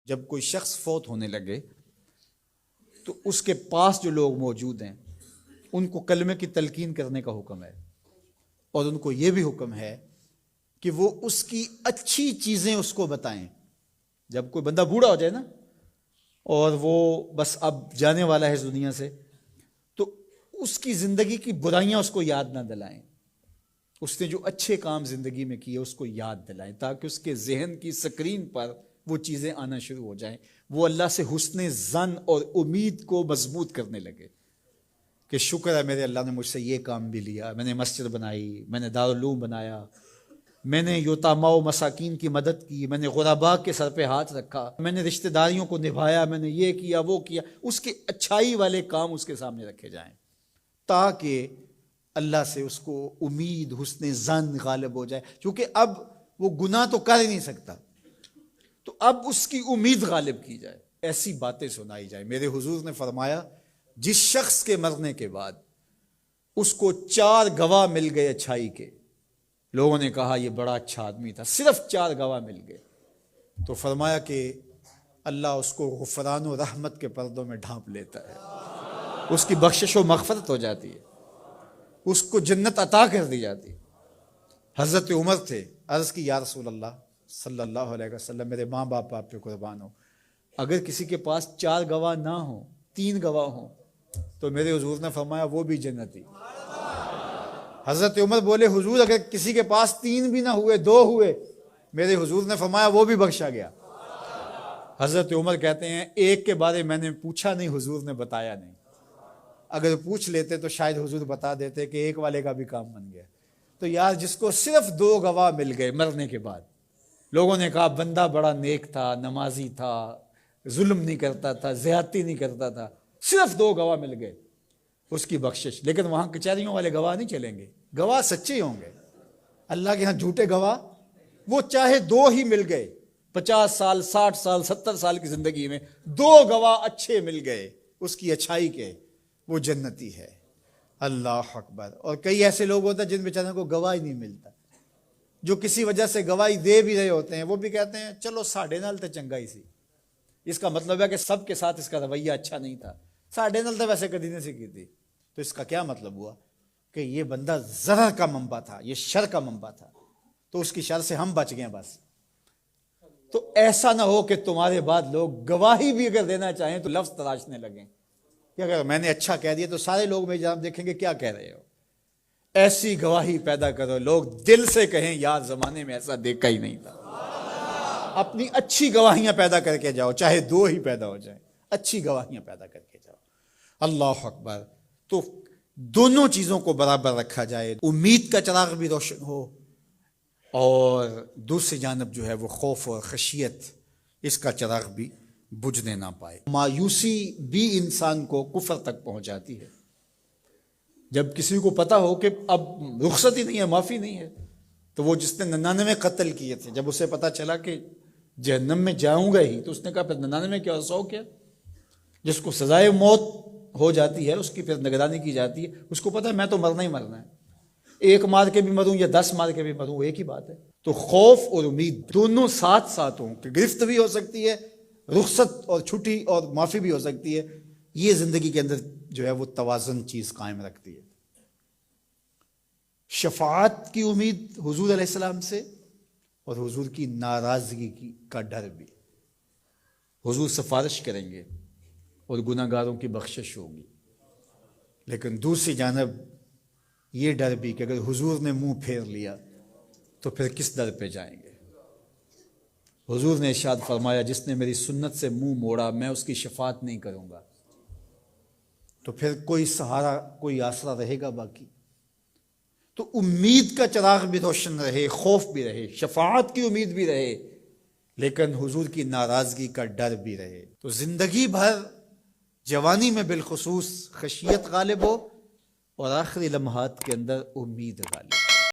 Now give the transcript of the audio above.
جب کوئی شخص فوت ہونے لگے تو اس کے پاس جو لوگ موجود ہیں ان کو کلمے کی تلقین کرنے کا حکم ہے، اور ان کو یہ بھی حکم ہے کہ وہ اس کی اچھی چیزیں اس کو بتائیں۔ جب کوئی بندہ بوڑھا ہو جائے نا اور وہ بس اب جانے والا ہے اس دنیا سے، تو اس کی زندگی کی برائیاں اس کو یاد نہ دلائیں، اس نے جو اچھے کام زندگی میں کیے اس کو یاد دلائیں، تاکہ اس کے ذہن کی سکرین پر وہ چیزیں آنا شروع ہو جائیں، وہ اللہ سے حسن ظن اور امید کو مضبوط کرنے لگے کہ شکر ہے میرے اللہ نے مجھ سے یہ کام بھی لیا، میں نے مسجد بنائی، میں نے دارالعلوم بنایا، میں نے یتاما و مساکین کی مدد کی، میں نے غرباء کے سر پہ ہاتھ رکھا، میں نے رشتہ داریوں کو نبھایا، میں نے یہ کیا وہ کیا۔ اس کے اچھائی والے کام اس کے سامنے رکھے جائیں تاکہ اللہ سے اس کو امید حسن ظن غالب ہو جائے، کیونکہ اب وہ گناہ تو کر ہی نہیں سکتا، تو اب اس کی امید غالب کی جائے، ایسی باتیں سنائی جائیں۔ میرے حضور نے فرمایا جس شخص کے مرنے کے بعد اس کو 4 گواہ مل گئے اچھائی کے، لوگوں نے کہا یہ بڑا اچھا آدمی تھا، صرف 4 گواہ مل گئے، تو فرمایا کہ اللہ اس کو غفران و رحمت کے پردوں میں ڈھانپ لیتا ہے، اس کی بخشش و مغفرت ہو جاتی ہے، اس کو جنت عطا کر دی جاتی۔ حضرت عمر تھے، عرض کی یا رسول اللہ صلی اللہ علیہ وسلم، میرے ماں باپ آپ پہ قربان ہو، اگر کسی کے پاس 4 گواہ نہ ہوں، 3 گواہ ہوں، تو میرے حضور نے فرمایا وہ بھی جنتی۔ حضرت عمر بولے حضور اگر کسی کے پاس 3 بھی نہ ہوئے، 2 ہوئے، میرے حضور نے فرمایا وہ بھی بخشا گیا۔ حضرت عمر کہتے ہیں ایک کے بارے میں نے پوچھا نہیں، حضور نے بتایا نہیں، اگر پوچھ لیتے تو شاید حضور بتا دیتے کہ ایک والے کا بھی کام بن گیا۔ تو یار جس کو صرف 2 گواہ مل گئے مرنے کے بعد، لوگوں نے کہا بندہ بڑا نیک تھا، نمازی تھا، ظلم نہیں کرتا تھا، زیادتی نہیں کرتا تھا، صرف 2 گواہ مل گئے، اس کی بخشش۔ لیکن وہاں کچہریوں والے گواہ نہیں چلیں گے، گواہ سچے ہوں گے، اللہ کے ہاں جھوٹے گواہ، وہ چاہے 2 ہی مل گئے، 50 سال 60 سال 70 سال کی زندگی میں 2 گواہ اچھے مل گئے اس کی اچھائی کے، وہ جنتی ہے۔ اللہ اکبر۔ اور کئی ایسے لوگ ہوتے ہیں جن بیچاروں کو گواہ ہی نہیں ملتا، جو کسی وجہ سے گواہی دے بھی رہے ہوتے ہیں، وہ بھی کہتے ہیں چلو ساڑھے نال تے چنگا ہی سی۔ اس کا مطلب ہے کہ سب کے ساتھ اس کا رویہ اچھا نہیں تھا، ساڑھے نال تو ویسے کدی نہیں سی کی تھی۔ تو اس کا کیا مطلب ہوا کہ یہ بندہ ضرر کا منبع تھا، یہ شر کا منبع تھا، تو اس کی شر سے ہم بچ گئے بس۔ تو ایسا نہ ہو کہ تمہارے بعد لوگ گواہی بھی اگر دینا چاہیں تو لفظ تراشنے لگیں کہ اگر میں نے اچھا کہہ دیا تو سارے لوگ میری جانب دیکھیں گے کیا کہہ رہے ہو۔ ایسی گواہی پیدا کرو لوگ دل سے کہیں یار زمانے میں ایسا دیکھا ہی نہیں تھا۔ اپنی اچھی گواہیاں پیدا کر کے جاؤ، چاہے 2 ہی پیدا ہو جائیں، اچھی گواہیاں پیدا کر کے جاؤ۔ اللہ اکبر۔ تو دونوں چیزوں کو برابر رکھا جائے، امید کا چراغ بھی روشن ہو اور دوسری جانب جو ہے وہ خوف اور خشیت، اس کا چراغ بھی بجھنے نہ پائے۔ مایوسی بھی انسان کو کفر تک پہنچاتی ہے۔ جب کسی کو پتا ہو کہ اب رخصت ہی نہیں ہے، معافی نہیں ہے، تو وہ جس نے 99 قتل کیے تھے، جب اسے پتا چلا کہ جہنم میں جاؤں گا ہی، تو اس نے کہا پھر 99 کیا 100 کیا؟ جس کو سزائے موت ہو جاتی ہے اس کی پھر نگرانی کی جاتی ہے، اس کو پتا ہے میں تو مرنا ہی مرنا ہے، 1 مار کے بھی مروں یا 10 مار کے بھی مروں، ایک ہی بات ہے۔ تو خوف اور امید دونوں ساتھ ساتھ ہوں کہ گرفت بھی ہو سکتی ہے، رخصت اور چھٹی اور معافی بھی ہو سکتی ہے، یہ زندگی کے اندر جو ہے وہ توازن چیز قائم رکھتی ہے۔ شفاعت کی امید حضور علیہ السلام سے، اور حضور کی ناراضگی کا ڈر بھی۔ حضور سفارش کریں گے اور گناہ گاروں کی بخشش ہوگی، لیکن دوسری جانب یہ ڈر بھی کہ اگر حضور نے منہ پھیر لیا تو پھر کس در پہ جائیں گے۔ حضور نے ارشاد فرمایا جس نے میری سنت سے منہ موڑا میں اس کی شفاعت نہیں کروں گا، تو پھر کوئی سہارا کوئی آسرا رہے گا باقی؟ تو امید کا چراغ بھی روشن رہے، خوف بھی رہے، شفاعت کی امید بھی رہے، لیکن حضور کی ناراضگی کا ڈر بھی رہے۔ تو زندگی بھر جوانی میں بالخصوص خشیت غالب ہو اور آخری لمحات کے اندر امید غالب ہو۔